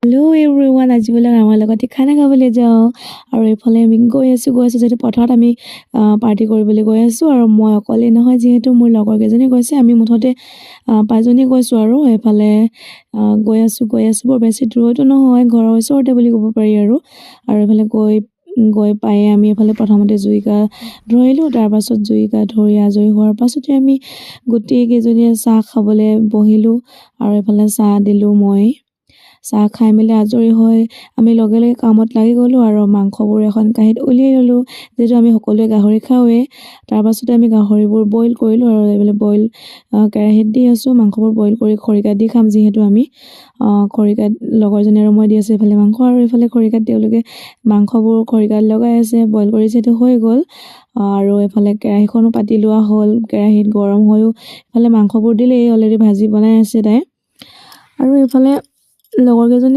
Hello' everyone, আজি বোলে আমাৰ লগতে খানা খাবলৈ যাওঁ আৰু এইফালে আমি গৈ আছোঁ যিহেতু পথাৰত আমি পাৰ্টি কৰিবলৈ গৈ আছোঁ আৰু মই অকলে নহয়, যিহেতু মোৰ লগৰ কেইজনী গৈছে। আমি মুঠতে 5জনী গৈছোঁ আৰু এইফালে গৈ আছোঁ বৰ বেছি দূৰতো নহয়, ঘৰৰ ওচৰতে বুলি ক'ব পাৰি আৰু এইফালে গৈ পায়ে আমি এইফালে প্ৰথমতে জুইকা ধৰিলোঁ। তাৰপাছত জুইকা ধৰি আজৰি হোৱাৰ পাছতে আমি গোটেইকেইজনীয়ে চাহ খাবলৈ বহিলোঁ আৰু এইফালে চাহ দিলোঁ। মই চাহ খাই মেলি আজৰি হৈ আমি লগে লগে কামত লাগি গ'লোঁ আৰু মাংসবোৰ এখন কাঁহীত উলিয়াই ল'লোঁ, যিহেতু আমি সকলোৱে গাহৰি খাওঁৱেই। তাৰপাছতে আমি গাহৰিবোৰ বইল কৰিলোঁ আৰু এইফালে বইল কেৰাহীত দি আছোঁ। মাংসবোৰ বইল কৰি খৰিকাত দি খাম, যিহেতু আমি খৰিকাত লগৰজনী আৰু মই দি আছোঁ এইফালে মাংস, আৰু এইফালে খৰিকাত তেওঁলোকে মাংসবোৰ খৰিকাত লগাই আছে। বইল কৰি যিহেতু হৈ গ'ল আৰু এইফালে কেৰাহীখনো পাতি লোৱা হ'ল, কেৰাহীত গৰম হৈও এইফালে মাংসবোৰ দিলেই অলৰেডি ভাজি বনাই আছে তাই। আৰু এইফালে লগৰ কেইজনী